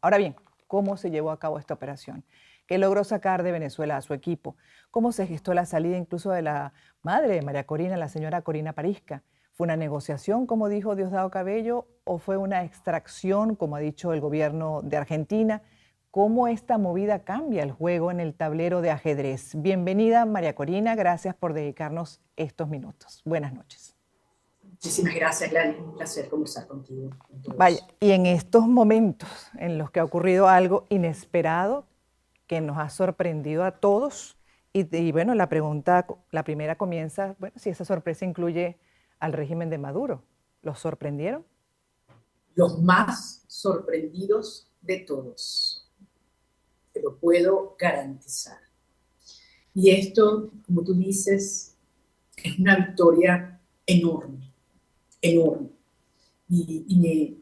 Ahora bien, ¿cómo se llevó a cabo esta operación? ¿Qué logró sacar de Venezuela a su equipo? ¿Cómo se gestó la salida incluso de la madre de María Corina, la señora Corina Parisca? ¿Fue una negociación, como dijo Diosdado Cabello, o fue una extracción, como ha dicho el gobierno de Argentina? ¿Cómo esta movida cambia el juego en el tablero de ajedrez? Bienvenida, María Corina, gracias por dedicarnos estos minutos. Buenas noches. Muchísimas gracias, Gladys. Un placer conversar contigo, con Vaya, todos. y en estos momentos en los que ha ocurrido algo inesperado que nos ha sorprendido a todos, y bueno, la primera comienza, bueno, si esa sorpresa incluye al régimen de Maduro, ¿los sorprendieron? Los más sorprendidos de todos, te lo puedo garantizar. Y esto, como tú dices, es una victoria enorme, enorme. Y me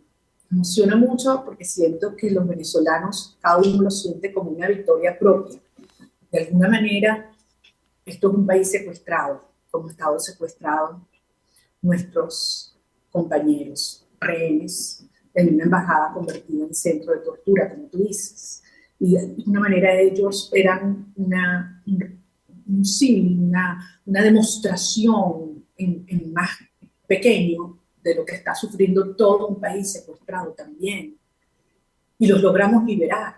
emociona mucho porque siento que los venezolanos, cada uno lo siente como una victoria propia. De alguna manera, esto es un país secuestrado, como Estado secuestrado nuestros compañeros, rehenes, en una embajada convertida en centro de tortura, como tú dices. Y de una manera ellos eran sí, una demostración en más pequeño de lo que está sufriendo todo un país secuestrado también. Y los logramos liberar,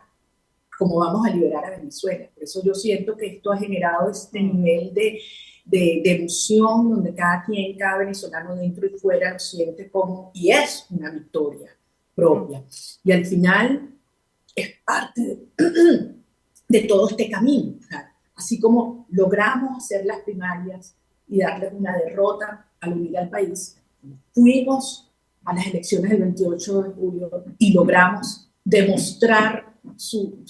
como vamos a liberar a Venezuela. Por eso yo siento que esto ha generado este nivel de emoción donde cada venezolano dentro y fuera lo siente como, y es una victoria propia. Y al final es parte de todo este camino. O sea, así como logramos hacer las primarias y darles una derrota al unir al país, fuimos a las elecciones del 28 de julio y logramos demostrar su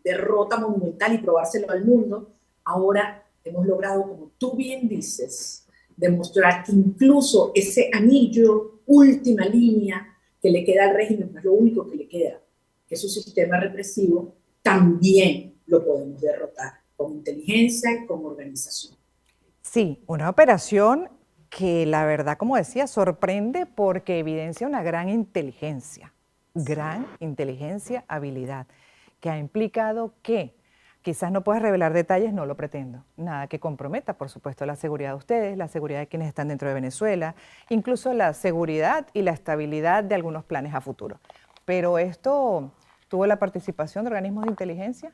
derrota monumental y probárselo al mundo. Ahora hemos logrado, como tú bien dices, demostrar que incluso ese anillo, última línea que le queda al régimen, no es lo único que le queda, que es su sistema represivo, también lo podemos derrotar con inteligencia y con organización. Sí, una operación que la verdad, como decía, sorprende porque evidencia una gran inteligencia, habilidad, que ha implicado que quizás no puedas revelar detalles, no lo pretendo, nada que comprometa, por supuesto, la seguridad de ustedes, la seguridad de quienes están dentro de Venezuela, incluso la seguridad y la estabilidad de algunos planes a futuro. Pero esto tuvo la participación de organismos de inteligencia.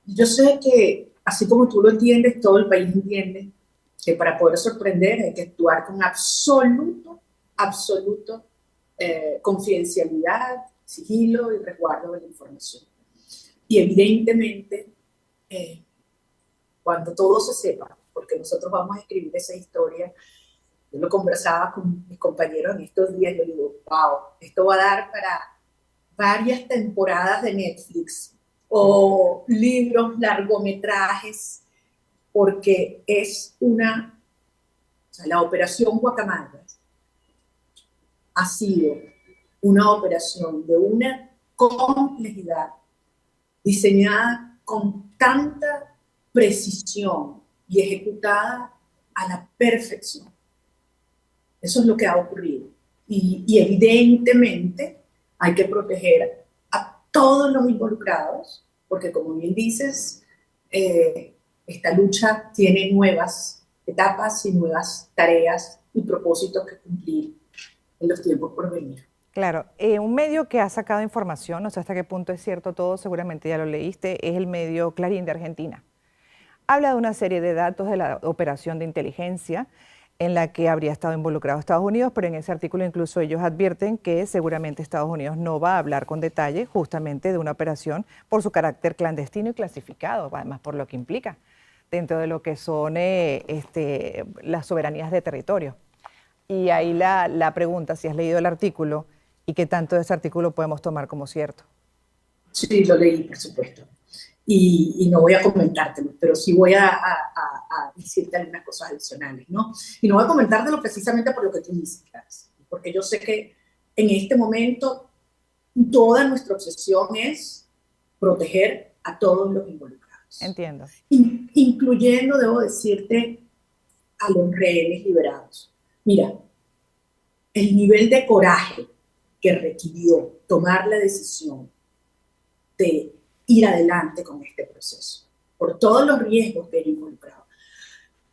Yo sé que, así como tú lo entiendes, todo el país entiende que para poder sorprender hay que actuar con absoluto confidencialidad, sigilo y resguardo de la información. Y evidentemente, eh, cuando todo se sepa, porque nosotros vamos a escribir esa historia, yo lo conversaba con mis compañeros en estos días, yo digo, wow, esto va a dar para varias temporadas de Netflix o libros, largometrajes, porque es o sea, la operación Guacamayas ha sido una operación de una complejidad diseñada con tanta precisión y ejecutada a la perfección. Eso es lo que ha ocurrido. Y evidentemente hay que proteger a todos los involucrados, porque como bien dices, esta lucha tiene nuevas etapas y nuevas tareas y propósitos que cumplir en los tiempos por venir. Claro, un medio que ha sacado información, no sé hasta qué punto es cierto todo, seguramente ya lo leíste, es el medio Clarín de Argentina. Habla de una serie de datos de la operación de inteligencia en la que habría estado involucrado Estados Unidos, pero en ese artículo incluso ellos advierten que seguramente Estados Unidos no va a hablar con detalle justamente de una operación por su carácter clandestino y clasificado, además por lo que implica dentro de lo que son las soberanías de territorio. Y ahí la pregunta, si has leído el artículo y qué tanto de ese artículo podemos tomar como cierto. Sí, lo leí, por supuesto. Y no voy a comentártelo, pero sí voy a decirte algunas cosas adicionales, ¿no? Y no voy a comentártelo precisamente por lo que tú dices, porque yo sé que en este momento toda nuestra obsesión es proteger a todos los involucrados, Entiendo. incluyendo, debo decirte, a los rehenes liberados. Mira, el nivel de coraje que requirió tomar la decisión de ir adelante con este proceso, por todos los riesgos que ello involucraba.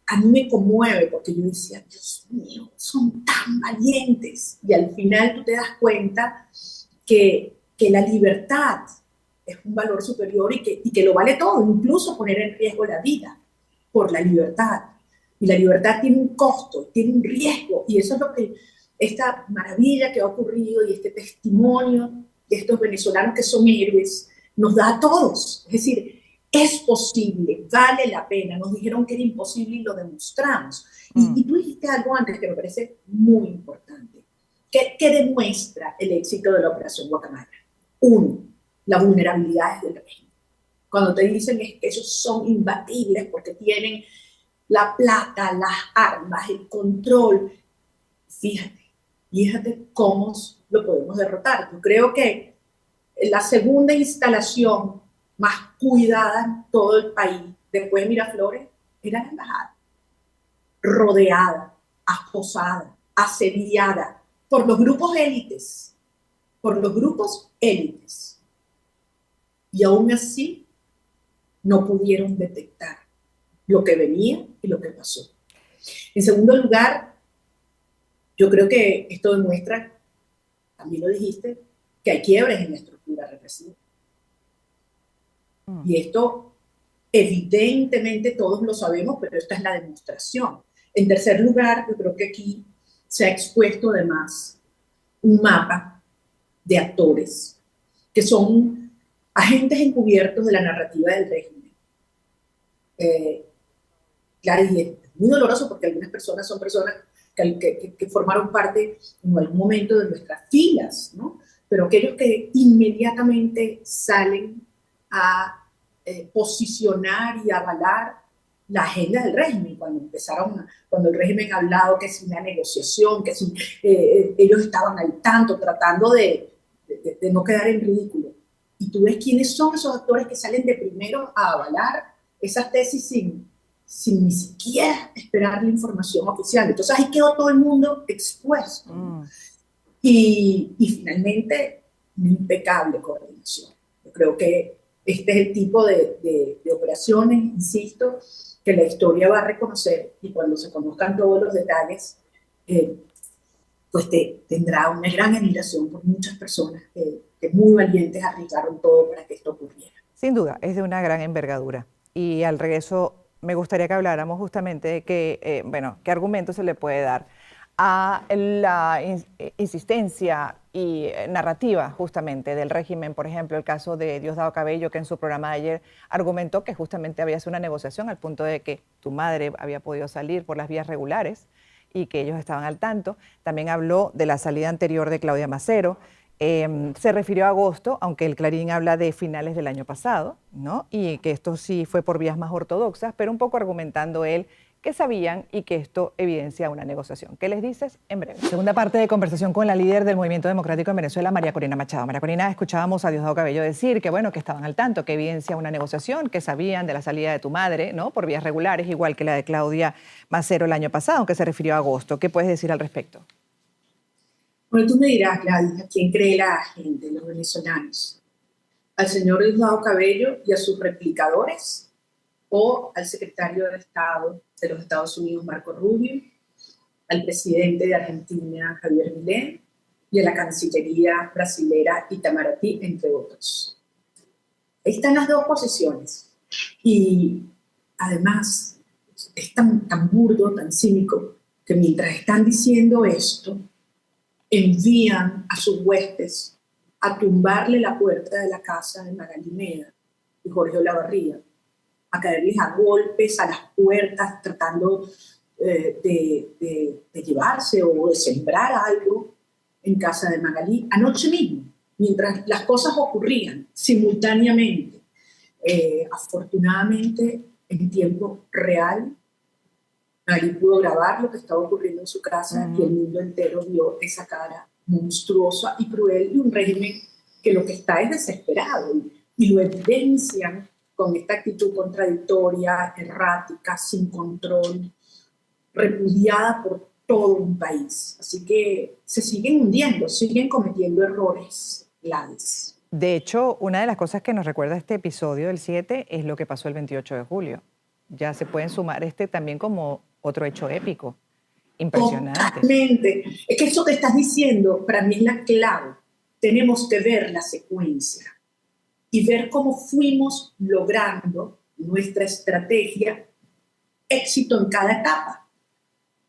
A mí me conmueve porque yo decía, Dios mío, son tan valientes. Y al final tú te das cuenta que la libertad es un valor superior y que lo vale todo, incluso poner en riesgo la vida por la libertad. Y la libertad tiene un costo, tiene un riesgo, y eso es lo que esta maravilla que ha ocurrido y este testimonio de estos venezolanos que son héroes nos da a todos. Es decir, es posible, vale la pena. Nos dijeron que era imposible y lo demostramos. Y tú dijiste algo antes que me parece muy importante. ¿Qué demuestra el éxito de la Operación Guacamaya? Uno, la vulnerabilidad del régimen. Cuando te dicen que ellos son imbatibles porque tienen la plata, las armas, el control, fíjate cómo lo podemos derrotar. Yo creo que la segunda instalación más cuidada en todo el país, después de Miraflores, era la embajada. Rodeada, acosada, asediada por los grupos élites, Y aún así no pudieron detectar lo que venía y lo que pasó. En segundo lugar, yo creo que esto demuestra, también lo dijiste, que hay quiebres en la estructura represiva. Y esto, evidentemente, todos lo sabemos, pero esta es la demostración. En tercer lugar, yo creo que aquí se ha expuesto además un mapa de actores que son agentes encubiertos de la narrativa del régimen. Claro, y es muy doloroso porque algunas personas son personas que formaron parte en algún momento de nuestras filas, ¿no? Pero aquellos que inmediatamente salen a posicionar y avalar la agenda del régimen, cuando el régimen ha hablado que sin una negociación, que sin, ellos estaban al tanto, tratando de no quedar en ridículo. Y tú ves quiénes son esos actores que salen de primero a avalar esas tesis sin ni siquiera esperar la información oficial. Entonces ahí quedó todo el mundo expuesto. Y finalmente, una impecable coordinación. Yo creo que este es el tipo de operaciones, insisto, que la historia va a reconocer, y cuando se conozcan todos los detalles, pues tendrá una gran admiración por muchas personas que muy valientes arriesgaron todo para que esto ocurriera. Sin duda, es de una gran envergadura. Y al regreso me gustaría que habláramos justamente de que, qué argumento se le puede dar a la insistencia y narrativa justamente del régimen. Por ejemplo, el caso de Diosdado Cabello, que en su programa de ayer argumentó que justamente había sido una negociación al punto de que tu madre había podido salir por las vías regulares y que ellos estaban al tanto. También habló de la salida anterior de Claudia Macero. Se refirió a agosto, aunque el Clarín habla de finales del año pasado, ¿no? Y que esto sí fue por vías más ortodoxas, pero un poco argumentando él que sabían y que esto evidencia una negociación. ¿Qué les dices? En breve. Segunda parte de conversación con la líder del Movimiento Democrático en Venezuela, María Corina Machado. María Corina, escuchábamos a Diosdado Cabello decir que, bueno, que estaban al tanto, que evidencia una negociación, que sabían de la salida de tu madre, ¿no? Por vías regulares, igual que la de Claudia Macero el año pasado, aunque se refirió a agosto. ¿Qué puedes decir al respecto? Bueno, tú me dirás, Gladys, ¿a quién cree la gente, los venezolanos? ¿Al señor Diosdado Cabello y a sus replicadores? ¿O al secretario de Estado de los Estados Unidos, Marco Rubio, al presidente de Argentina, Javier Milei, y a la Cancillería brasilera Itamaraty, entre otros? Ahí están las dos posiciones. Y además es tan burdo, tan cínico, que mientras están diciendo esto, envían a sus huestes a tumbarle la puerta de la casa de Magalí Meda y Jorge Olavarría, a caerles a golpes a las puertas tratando de llevarse o de sembrar algo en casa de Magalí anoche mismo, mientras las cosas ocurrían simultáneamente. Afortunadamente, en tiempo real, Magalí pudo grabar lo que estaba ocurriendo en su casa y el mundo entero vio esa cara monstruosa y cruel de un régimen que lo que está es desesperado y lo evidencian con esta actitud contradictoria, errática, sin control, repudiada por todo un país. Así que se siguen hundiendo, siguen cometiendo errores graves. De hecho, una de las cosas que nos recuerda este episodio del 7 es lo que pasó el 28 de julio. Ya se pueden sumar también como otro hecho épico, impresionante. Totalmente. Es que eso que estás diciendo para mí es la clave. Tenemos que ver la secuencia y ver cómo fuimos logrando nuestra estrategia, éxito en cada etapa.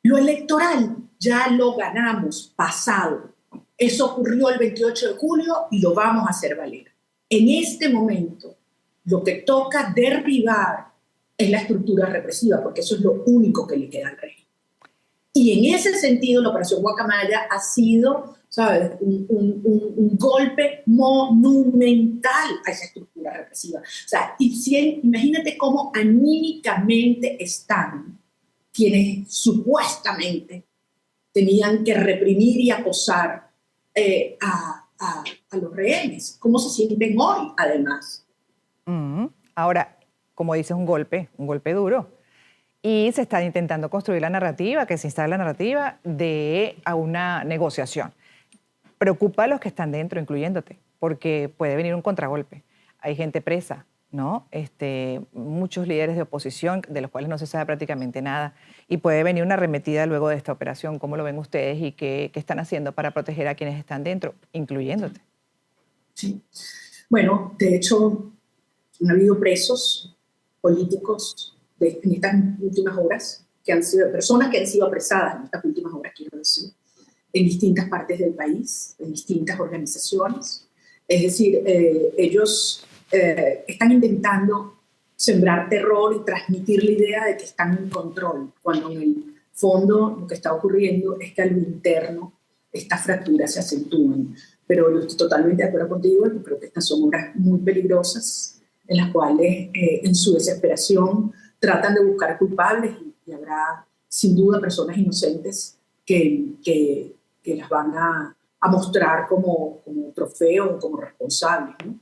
Lo electoral ya lo ganamos, pasado. Eso ocurrió el 28 de julio y lo vamos a hacer valer. En este momento, lo que toca derribar es la estructura represiva, porque eso es lo único que le queda al régimen. Y en ese sentido, la Operación Guacamaya ha sido, ¿sabes?, un golpe monumental a esa estructura represiva. O sea, imagínate cómo anímicamente están quienes supuestamente tenían que reprimir y acosar a los rehenes. ¿Cómo se sienten hoy, además? Ahora, como dices, un golpe duro. Y se está intentando construir la narrativa, que se instala la narrativa a una negociación. Preocupa a los que están dentro, incluyéndote, porque puede venir un contragolpe. Hay gente presa, ¿no? Muchos líderes de oposición, de los cuales no se sabe prácticamente nada, y puede venir una arremetida luego de esta operación. ¿Cómo lo ven ustedes y qué están haciendo para proteger a quienes están dentro, incluyéndote? Sí. Bueno, de hecho, han habido presos políticos en estas últimas horas, que han sido personas que han sido apresadas en estas últimas horas, quiero decir, en distintas partes del país, en distintas organizaciones. Es decir, ellos están intentando sembrar terror y transmitir la idea de que están en control, cuando en el fondo lo que está ocurriendo es que a lo interno estas fracturas se acentúan. Pero yo estoy totalmente de acuerdo contigo, yo creo que estas son horas muy peligrosas, en las cuales en su desesperación tratan de buscar culpables y habrá sin duda personas inocentes que las van a mostrar como trofeo o como responsables, ¿no?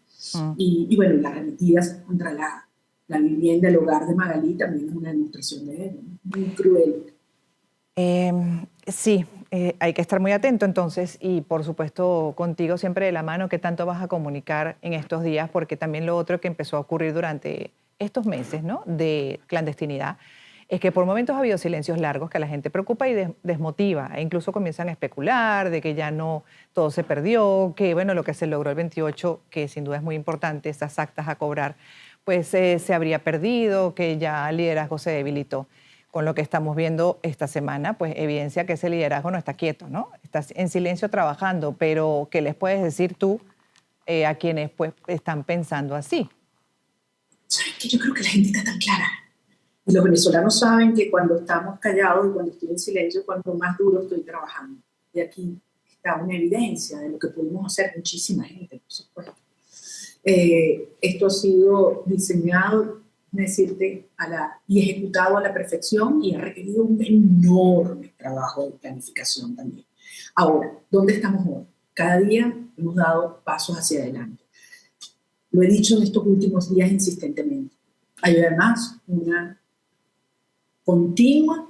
Y bueno, las arremetidas contra la vivienda, el hogar de Magalí también es una demostración de ello, ¿no? Muy cruel. Sí, hay que estar muy atento entonces y por supuesto contigo siempre de la mano qué tanto vas a comunicar en estos días, porque también lo otro que empezó a ocurrir durante estos meses, ¿no?, de clandestinidad es que por momentos ha habido silencios largos que a la gente preocupa y desmotiva e incluso comienzan a especular de que ya no todo se perdió, que bueno, lo que se logró el 28, que sin duda es muy importante, esas actas a cobrar, pues se habría perdido, que ya el liderazgo se debilitó. Con lo que estamos viendo esta semana, pues evidencia que ese liderazgo no está quieto, ¿no? Está en silencio trabajando, pero ¿qué les puedes decir tú a quienes pues están pensando así? ¿Sabes qué? Yo creo que la gente está tan clara. Y los venezolanos saben que cuando estamos callados y cuando estoy en silencio, cuando más duro estoy trabajando. Y aquí está una evidencia de lo que pudimos hacer muchísima gente, por supuesto. Esto ha sido diseñado, decirte, y ejecutado a la perfección y ha requerido un enorme trabajo de planificación también. Ahora, ¿dónde estamos hoy? Cada día hemos dado pasos hacia adelante. Lo he dicho en estos últimos días insistentemente. Hay además una continua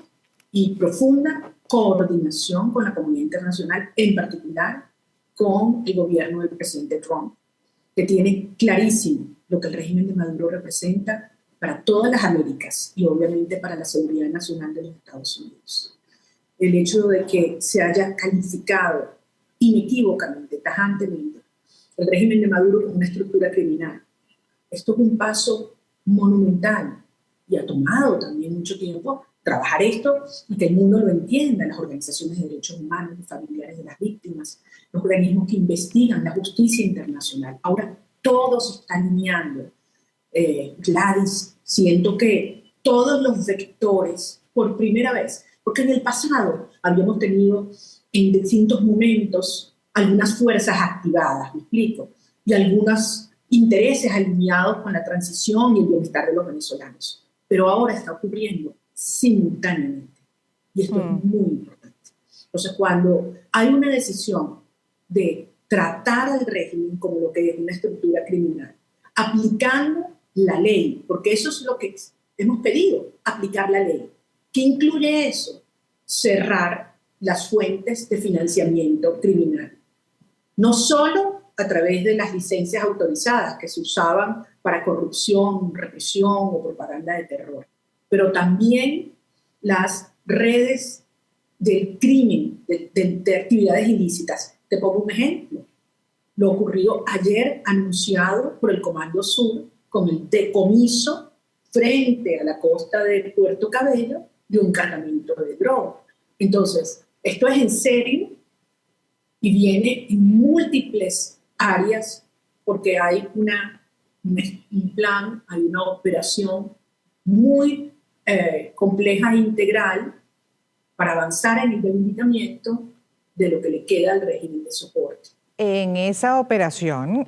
y profunda coordinación con la comunidad internacional, en particular con el gobierno del presidente Trump, que tiene clarísimo lo que el régimen de Maduro representa para todas las Américas y obviamente para la seguridad nacional de los Estados Unidos. El hecho de que se haya calificado inequívocamente, tajantemente, el régimen de Maduro como una estructura criminal. Esto es un paso monumental y ha tomado también mucho tiempo trabajar esto y que el mundo lo entienda, las organizaciones de derechos humanos, los familiares de las víctimas, los organismos que investigan, la justicia internacional. Ahora todo se está alineando. Gladys, siento que todos los vectores, por primera vez, porque en el pasado habíamos tenido en distintos momentos algunas fuerzas activadas, me explico, y algunos intereses alineados con la transición y el bienestar de los venezolanos. Pero ahora está ocurriendo simultáneamente. Y esto es muy importante. Entonces, cuando hay una decisión de tratar al régimen como lo que es una estructura criminal, aplicando la ley, porque eso es lo que hemos pedido, aplicar la ley. ¿Qué incluye eso? Cerrar las fuentes de financiamiento criminal. No solo a través de las licencias autorizadas que se usaban para corrupción, represión o propaganda de terror, pero también las redes del crimen, de actividades ilícitas. Te pongo un ejemplo. Lo ocurrido ayer anunciado por el Comando Sur con el decomiso frente a la costa de Puerto Cabello de un cargamento de droga. Entonces, esto es en serio y viene en múltiples áreas porque hay un plan, hay una operación muy compleja e integral para avanzar en el debilitamiento de lo que le queda al régimen de soporte. En esa operación,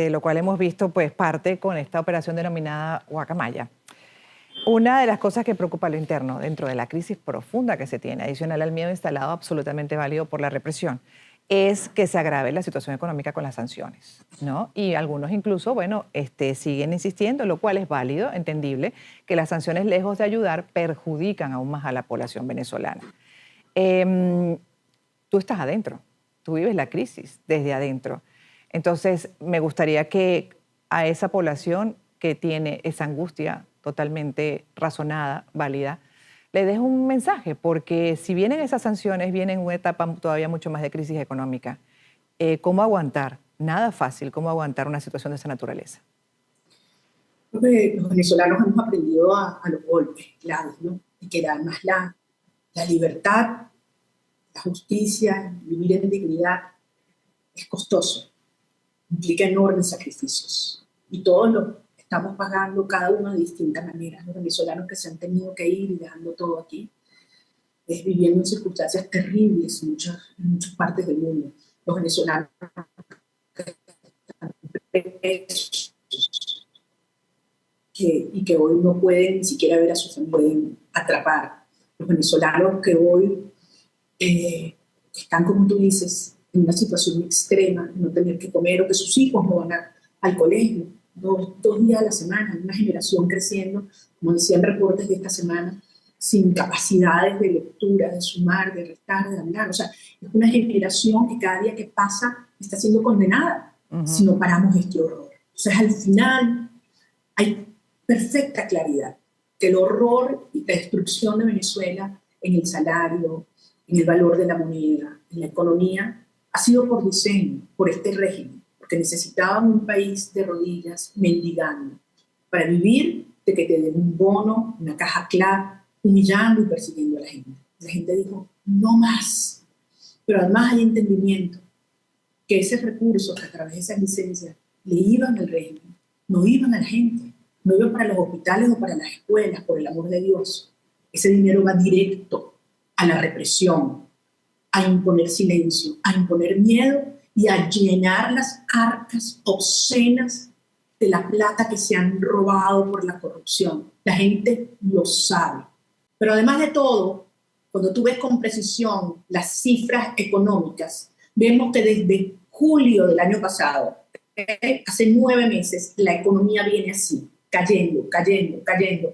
lo cual hemos visto pues parte con esta operación denominada Guacamaya, una de las cosas que preocupa a lo interno dentro de la crisis profunda que se tiene, adicional al miedo instalado absolutamente válido por la represión, es que se agrave la situación económica con las sanciones, ¿no? Y algunos incluso, bueno, siguen insistiendo, lo cual es válido, entendible, que las sanciones, lejos de ayudar, perjudican aún más a la población venezolana. Tú estás adentro, tú vives la crisis desde adentro. Entonces, me gustaría que a esa población que tiene esa angustia totalmente razonada, válida, le des un mensaje, porque si vienen esas sanciones, viene una etapa todavía mucho más de crisis económica. ¿Cómo aguantar? Nada fácil, ¿cómo aguantar una situación de esa naturaleza? Creo que los venezolanos hemos aprendido a los golpes, claro, ¿no? Y que además la libertad, la justicia, vivir en dignidad es costoso, implica enormes sacrificios. Y todos los estamos pagando cada uno de distintas maneras. Los venezolanos que se han tenido que ir y dejando todo aquí, es viviendo en circunstancias terribles en muchas partes del mundo. Los venezolanos que hoy no pueden ni siquiera ver a su familia, pueden atrapar. Los venezolanos que hoy están, como tú dices, en una situación extrema, no tener que comer o que sus hijos no van al colegio. Dos días a la semana, una generación creciendo, como decían reportes de esta semana, sin capacidades de lectura, de sumar, de restar, de hablar. O sea, es una generación que cada día que pasa está siendo condenada si no paramos este horror. O sea, al final hay perfecta claridad que el horror y la destrucción de Venezuela en el salario, en el valor de la moneda, en la economía, ha sido por diseño, por este régimen, porque necesitaban un país de rodillas mendigando para vivir de que te den un bono, una caja clave, humillando y persiguiendo a la gente. La gente dijo, no más. Pero además hay entendimiento que esos recursos a través de esas licencias le iban al régimen, no iban a la gente, no iban para los hospitales o para las escuelas, por el amor de Dios. Ese dinero va directo a la represión, a imponer silencio, a imponer miedo y a llenar las arcas obscenas de la plata que se han robado por la corrupción. La gente lo sabe. Pero además de todo, cuando tú ves con precisión las cifras económicas, vemos que desde julio del año pasado, hace 9 meses, la economía viene así, cayendo,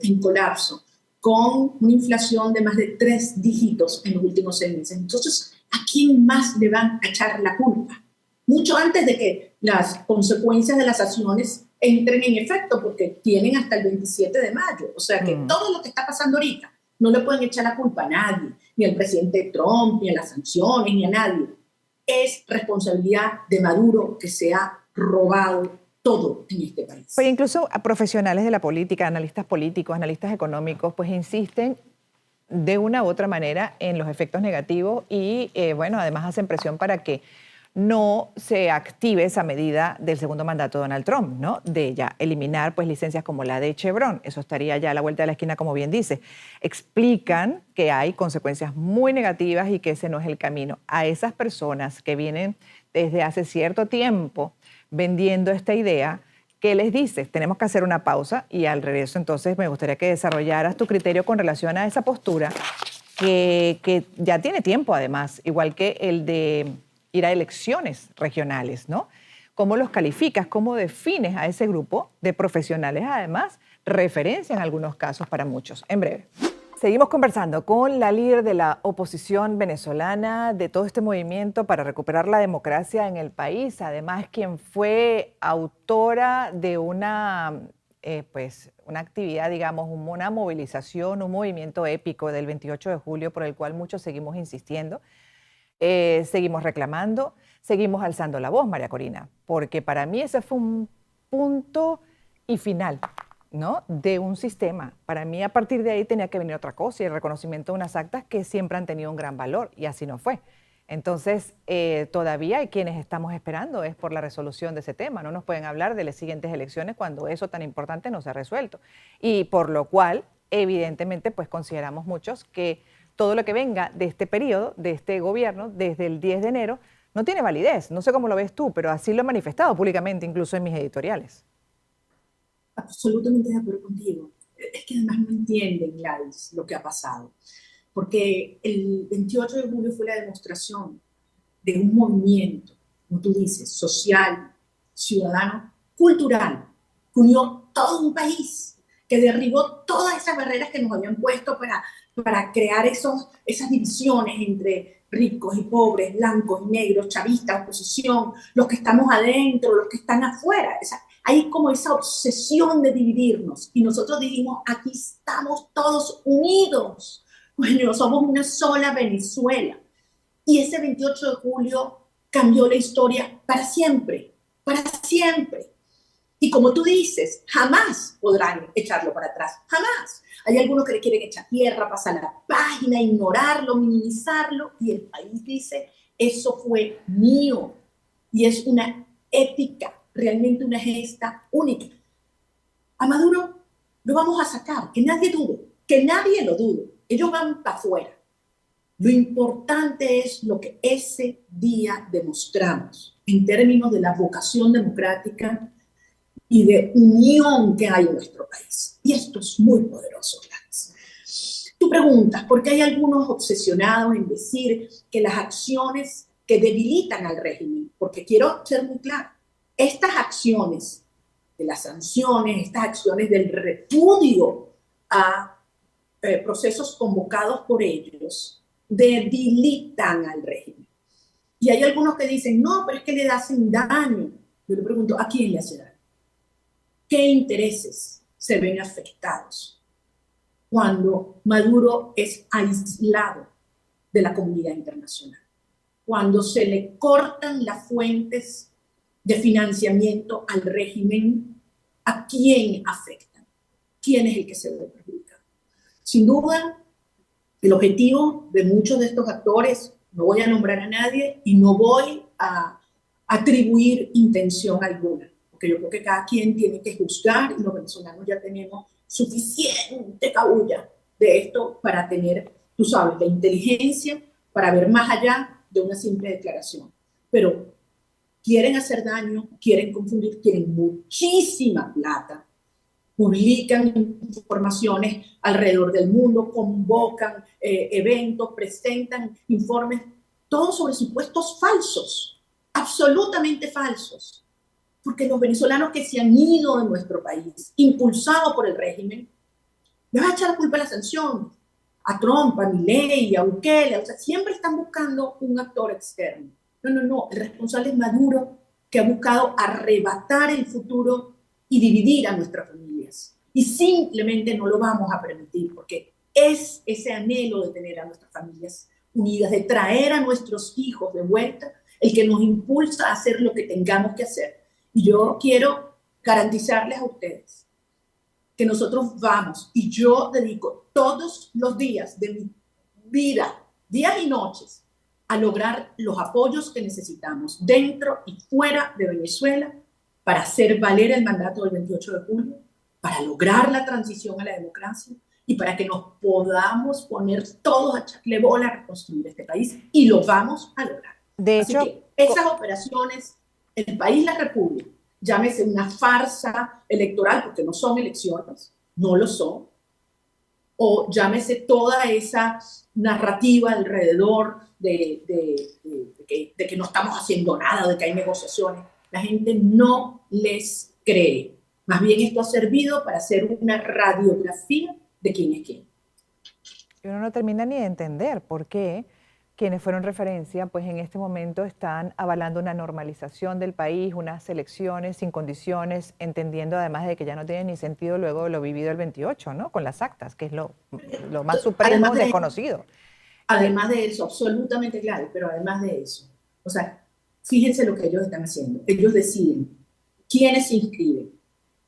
en colapso, con una inflación de más de 3 dígitos en los últimos 6 meses. Entonces, ¿a quién más le van a echar la culpa? Mucho antes de que las consecuencias de las acciones entren en efecto, porque tienen hasta el 27 de mayo. O sea que todo lo que está pasando ahorita no le pueden echar la culpa a nadie, ni al presidente Trump, ni a las sanciones, ni a nadie. Es responsabilidad de Maduro que se ha robado todo en este país. Pues incluso a profesionales de la política, analistas políticos, analistas económicos, pues insisten de una u otra manera en los efectos negativos y, bueno, además hacen presión para que no se active esa medida del segundo mandato de Donald Trump, ¿no? De ya eliminar pues licencias como la de Chevron. Eso estaría ya a la vuelta de la esquina, como bien dice. Explican que hay consecuencias muy negativas y que ese no es el camino. A esas personas que vienen desde hace cierto tiempo vendiendo esta idea, ¿qué les dices? Tenemos que hacer una pausa y al regreso entonces me gustaría que desarrollaras tu criterio con relación a esa postura que ya tiene tiempo además, igual que el de ir a elecciones regionales, ¿no? ¿Cómo los calificas? ¿Cómo defines a ese grupo de profesionales, además, referencia en algunos casos para muchos? En breve. Seguimos conversando con la líder de la oposición venezolana, de todo este movimiento para recuperar la democracia en el país, además quien fue autora de una actividad, digamos, una movilización, un movimiento épico del 28 de julio por el cual muchos seguimos insistiendo, seguimos reclamando, seguimos alzando la voz, María Corina, porque para mí ese fue un punto y final, ¿no?, de un sistema. Para mí, a partir de ahí tenía que venir otra cosa y el reconocimiento de unas actas que siempre han tenido un gran valor, y así no fue. Entonces, todavía hay quienes estamos esperando es por la resolución de ese tema. No nos pueden hablar de las siguientes elecciones cuando eso tan importante no se ha resuelto. Y por lo cual, evidentemente, pues consideramos muchos que todo lo que venga de este periodo, de este gobierno, desde el 10 de enero, no tiene validez. No sé cómo lo ves tú, pero así lo he manifestado públicamente, incluso en mis editoriales. Absolutamente de acuerdo contigo. Es que además no entienden, Gladys, lo que ha pasado. Porque el 28 de julio fue la demostración de un movimiento, como tú dices, social, ciudadano, cultural, que unió todo un país, que derribó todas esas barreras que nos habían puesto para crear esas divisiones entre ricos y pobres, blancos y negros, chavistas, oposición, los que estamos adentro, los que están afuera. Hay como esa obsesión de dividirnos y nosotros dijimos, aquí estamos todos unidos. Bueno, somos una sola Venezuela. Y ese 28 de julio cambió la historia para siempre, para siempre. Y como tú dices, jamás podrán echarlo para atrás, jamás. Hay algunos que le quieren echar tierra, pasar la página, ignorarlo, minimizarlo, y el país dice, eso fue mío. Y es una ética, realmente una gesta única. A Maduro lo vamos a sacar, que nadie dude, que nadie lo dude. Ellos van para afuera. Lo importante es lo que ese día demostramos en términos de la vocación democrática y de unión que hay en nuestro país. Y esto es muy poderoso, Gladys. Tú preguntas, ¿por qué hay algunos obsesionados en decir que las acciones que debilitan al régimen? Porque quiero ser muy claro, estas acciones de las sanciones, estas acciones del repudio a procesos convocados por ellos, debilitan al régimen. Y hay algunos que dicen, no, pero es que le hacen daño. Yo le pregunto, ¿a quién le hace daño? ¿Qué intereses se ven afectados cuando Maduro es aislado de la comunidad internacional? Cuando se le cortan las fuentes de financiamiento al régimen, ¿a quién afectan? ¿Quién es el que se ve perjudicado? Sin duda, el objetivo de muchos de estos actores, no voy a nombrar a nadie y no voy a atribuir intención alguna, porque yo creo que cada quien tiene que juzgar y los venezolanos ya tenemos suficiente cabulla de esto para tener, tú sabes, la inteligencia para ver más allá de una simple declaración. Pero quieren hacer daño, quieren confundir, quieren muchísima plata, publican informaciones alrededor del mundo, convocan eventos, presentan informes, todos sobre supuestos falsos, absolutamente falsos, porque los venezolanos que se han ido de nuestro país, impulsados por el régimen, les va a echar la culpa a las sanciones, a Trump, a Milei, a Bukele, o sea, siempre están buscando un actor externo. No, el responsable es Maduro, que ha buscado arrebatar el futuro y dividir a nuestras familias. Y simplemente no lo vamos a permitir, porque es ese anhelo de tener a nuestras familias unidas, de traer a nuestros hijos de vuelta, el que nos impulsa a hacer lo que tengamos que hacer. Y yo quiero garantizarles a ustedes que nosotros vamos, y yo dedico todos los días de mi vida, días y noches, a lograr los apoyos que necesitamos dentro y fuera de Venezuela para hacer valer el mandato del 28 de julio, para lograr la transición a la democracia y para que nos podamos poner todos a echarle bola a reconstruir este país, y lo vamos a lograr. De Así hecho, que esas operaciones, el país, la república, llámese una farsa electoral, porque no son elecciones, no lo son, o llámese toda esa narrativa alrededor de que no estamos haciendo nada, de que hay negociaciones, la gente no les cree. Más bien esto ha servido para hacer una radiografía de quién es quién. Y uno no termina ni de entender por qué quienes fueron referencia, pues en este momento están avalando una normalización del país, unas elecciones sin condiciones, entendiendo además de que ya no tiene ni sentido luego de lo vivido el 28, ¿no? Con las actas, que es lo más Además supremo de, desconocido. además de eso, absolutamente claro, pero además de eso, o sea, fíjense lo que ellos están haciendo. Ellos deciden quiénes se inscriben,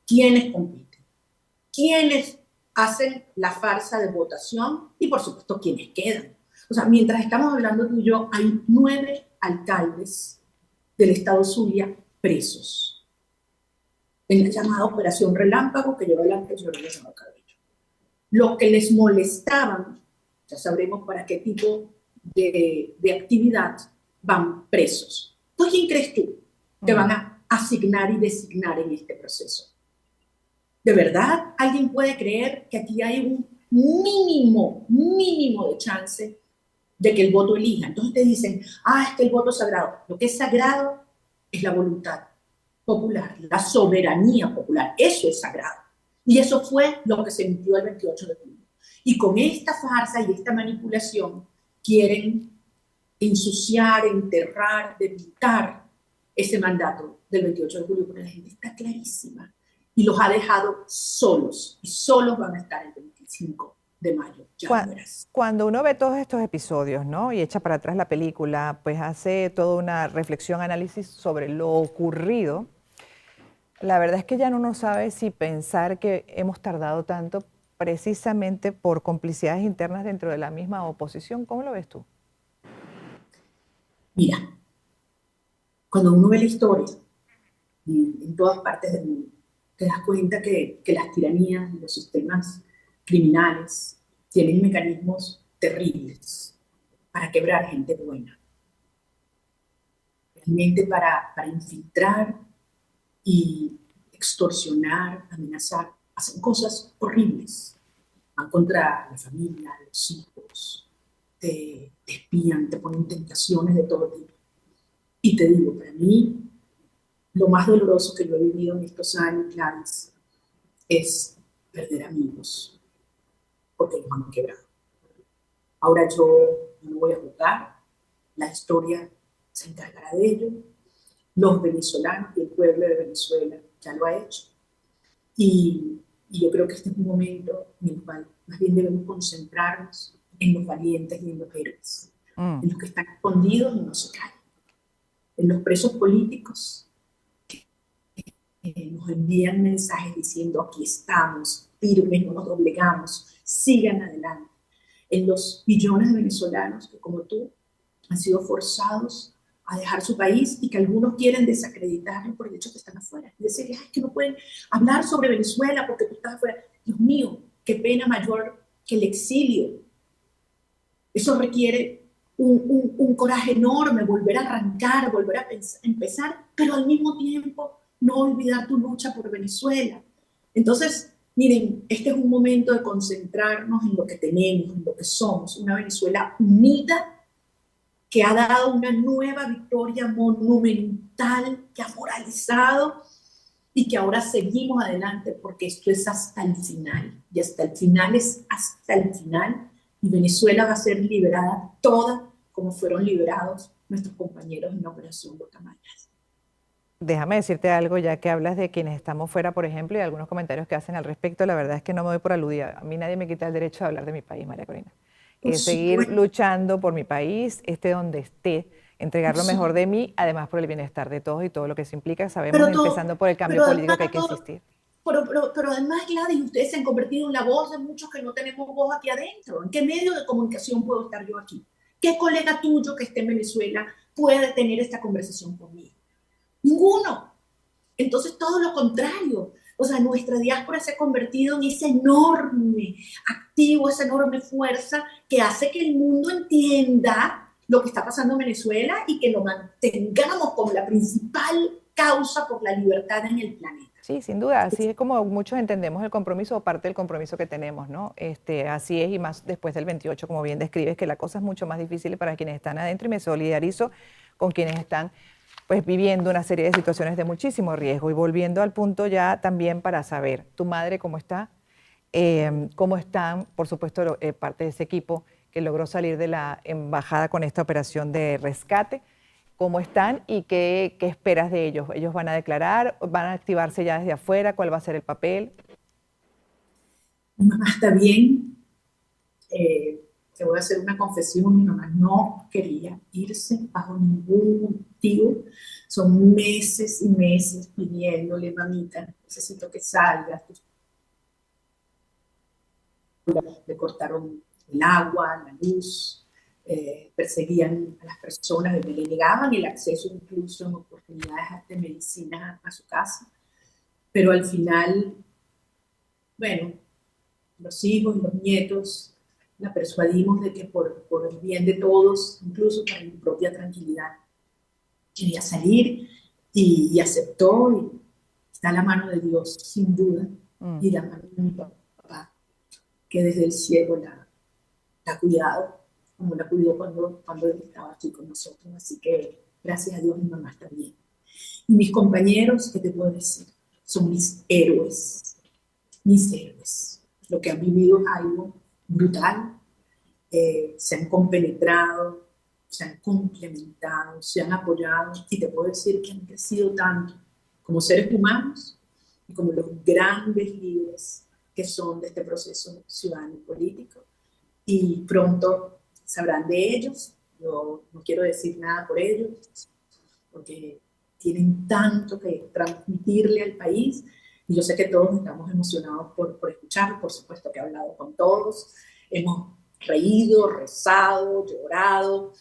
quiénes compiten, quiénes hacen la farsa de votación y, por supuesto, quiénes quedan. O sea, mientras estamos hablando tú y yo, hay 9 alcaldes del estado Zulia presos en la llamada Operación Relámpago que lleva adelante el señor Leonardo Cabello. Lo que les molestaban, ya sabremos para qué tipo de actividad van presos. ¿Tú quién crees tú que van a asignar y designar en este proceso? ¿De verdad alguien puede creer que aquí hay un mínimo de chance de que el voto elija? Entonces te dicen, es que el voto es sagrado. Lo que es sagrado es la voluntad popular, la soberanía popular. Eso es sagrado. Y eso fue lo que se emitió el 28 de julio. Y con esta farsa y esta manipulación quieren ensuciar, enterrar, debilitar ese mandato del 28 de julio, porque la gente está clarísima y los ha dejado solos, y solos van a estar el 25 de mayo, ya lo verás. Cuando uno ve todos estos episodios, ¿no? Y echa para atrás la película, pues hace toda una reflexión, análisis sobre lo ocurrido. La verdad es que ya no sabe si pensar que hemos tardado tanto precisamente por complicidades internas dentro de la misma oposición. ¿Cómo lo ves tú? Mira, cuando uno ve la historia en todas partes del mundo, te das cuenta que las tiranías y los sistemas criminales tienen mecanismos terribles para quebrar gente buena, realmente para infiltrar y extorsionar, amenazar, hacen cosas horribles. Van contra la familia, los hijos, te espían, te ponen tentaciones de todo tipo. Y te digo, para mí, lo más doloroso que yo he vivido en estos años, Gladys, es perder amigos, porque los han quebrado. Ahora yo no voy a juzgar, la historia se encargará de ello, los venezolanos y el pueblo de Venezuela ya lo ha hecho. Y yo creo que este es un momento en el cual más bien debemos concentrarnos en los valientes y en los héroes, en los que están escondidos y no se callan, en los presos políticos que nos envían mensajes diciendo aquí estamos, firmes, no nos doblegamos, sigan adelante, en los millones de venezolanos que como tú han sido forzados a dejar su país y que algunos quieren desacreditarlo por el hecho de que están afuera. Y decir, que no pueden hablar sobre Venezuela porque tú estás afuera. Dios mío, qué pena mayor que el exilio. Eso requiere un coraje enorme, volver a arrancar, volver a empezar, pero al mismo tiempo no olvidar tu lucha por Venezuela. Entonces, miren, este es un momento de concentrarnos en lo que tenemos, en lo que somos, una Venezuela unida que ha dado una nueva victoria monumental, que ha moralizado y que ahora seguimos adelante porque esto es hasta el final. Y hasta el final es hasta el final. Y Venezuela va a ser liberada toda como fueron liberados nuestros compañeros en la Operación Guacamayas. Déjame decirte algo, ya que hablas de quienes estamos fuera, por ejemplo, y algunos comentarios que hacen al respecto. La verdad es que no me doy por aludida. A mí nadie me quita el derecho de hablar de mi país, María Corina. Seguir luchando por mi país, esté donde esté, entregar lo mejor de mí, además por el bienestar de todos y todo lo que se implica. Sabemos, empezando por el cambio político que hay que insistir. Pero además, Gladys, ustedes se han convertido en la voz de muchos que no tenemos voz aquí adentro. ¿En qué medio de comunicación puedo estar yo aquí? ¿Qué colega tuyo que esté en Venezuela puede tener esta conversación conmigo? Ninguno. Entonces, todo lo contrario. O sea, nuestra diáspora se ha convertido en ese enorme activo, esa enorme fuerza que hace que el mundo entienda lo que está pasando en Venezuela y que lo mantengamos como la principal causa por la libertad en el planeta. Sí, sin duda, así es como muchos entendemos el compromiso o parte del compromiso que tenemos, ¿no? Así es, y más después del 28, como bien describes, que la cosa es mucho más difícil para quienes están adentro, y me solidarizo con quienes están pues viviendo una serie de situaciones de muchísimo riesgo. Y volviendo al punto ya también para saber, ¿tu madre cómo está? ¿Cómo están, por supuesto, parte de ese equipo que logró salir de la embajada con esta operación de rescate? ¿Cómo están y qué esperas de ellos? ¿Ellos van a declarar? ¿Van a activarse ya desde afuera? ¿Cuál va a ser el papel? Mi mamá está bien. Te voy a hacer una confesión, mi mamá no quería irse bajo ningún motivo. Son meses y meses pidiéndole, mamita, necesito que salgas. Le cortaron el agua, la luz, perseguían a las personas, le negaban el acceso incluso en oportunidades de medicina a su casa. Pero al final, bueno, los hijos y los nietos la persuadimos de que por el bien de todos, incluso para mi propia tranquilidad, quería salir y aceptó. Y está la mano de Dios, sin duda, y la mano de mi papá, que desde el cielo la ha cuidado, como la cuidó cuando él estaba aquí con nosotros. Así que, gracias a Dios, mi mamá está bien. Y mis compañeros, ¿qué te puedo decir? Son mis héroes, mis héroes. Lo que han vivido es algo brutal. Se han compenetrado, se han complementado, se han apoyado, y te puedo decir que han crecido tanto como seres humanos y como los grandes líderes que son de este proceso ciudadano y político. Y pronto sabrán de ellos. Yo no quiero decir nada por ellos, porque tienen tanto que transmitirle al país, y yo sé que todos estamos emocionados por escuchar. Por supuesto que he hablado con todos, hemos reído, rezado, llorado.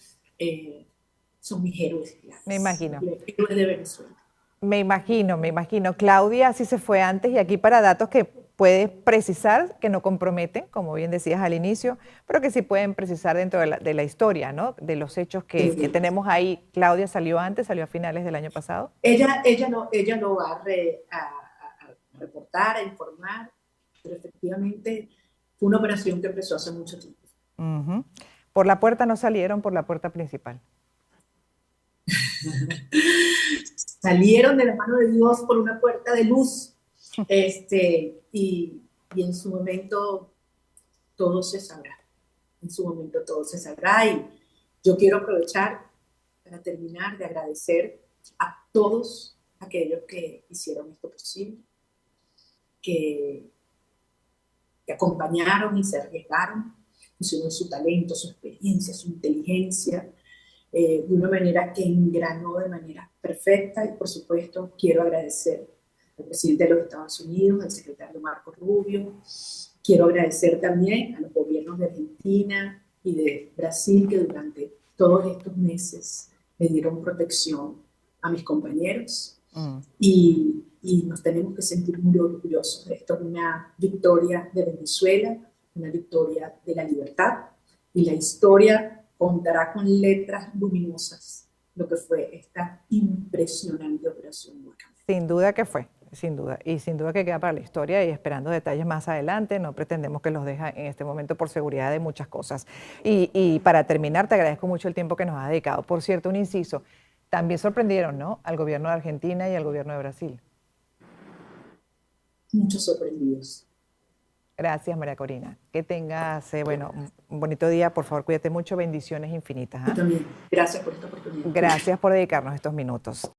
Son mis héroes, Me imagino. héroes de Venezuela. Me imagino, me imagino. Claudia sí se fue antes, y aquí para datos que puedes precisar, que no comprometen, como bien decías al inicio, pero que sí pueden precisar dentro de la historia, ¿no? De los hechos que tenemos ahí. Claudia salió antes, salió a finales del año pasado. Ella no va a reportar, a informar, pero efectivamente fue una operación que empezó hace mucho tiempo. Por la puerta no salieron, por la puerta principal. Salieron de la mano de Dios por una puerta de luz, y en su momento todo se sabrá. En su momento todo se sabrá, y yo quiero aprovechar para terminar de agradecer a todos aquellos que hicieron esto posible, que acompañaron y se arriesgaron, pusieron su talento, su experiencia, su inteligencia, de una manera que engranó de manera perfecta. Y por supuesto quiero agradecer al presidente de los Estados Unidos, al secretario Marco Rubio. Quiero agradecer también a los gobiernos de Argentina y de Brasil, que durante todos estos meses le dieron protección a mis compañeros. Y nos tenemos que sentir muy orgullosos. Esto es una victoria de Venezuela, una victoria de la libertad, y la historia contará con letras luminosas lo que fue esta impresionante operación Huracán. Sin duda que fue, sin duda, y sin duda que queda para la historia, y esperando detalles más adelante. No pretendemos que los deje en este momento por seguridad de muchas cosas. Y para terminar, te agradezco mucho el tiempo que nos has dedicado. Por cierto, un inciso, también sorprendieron, ¿no?, al gobierno de Argentina y al gobierno de Brasil. Muchos sorprendidos. Gracias, María Corina. Que tengas, bueno, un bonito día. Por favor, cuídate mucho. Bendiciones infinitas. Yo también. Gracias por esta oportunidad. Gracias por dedicarnos estos minutos.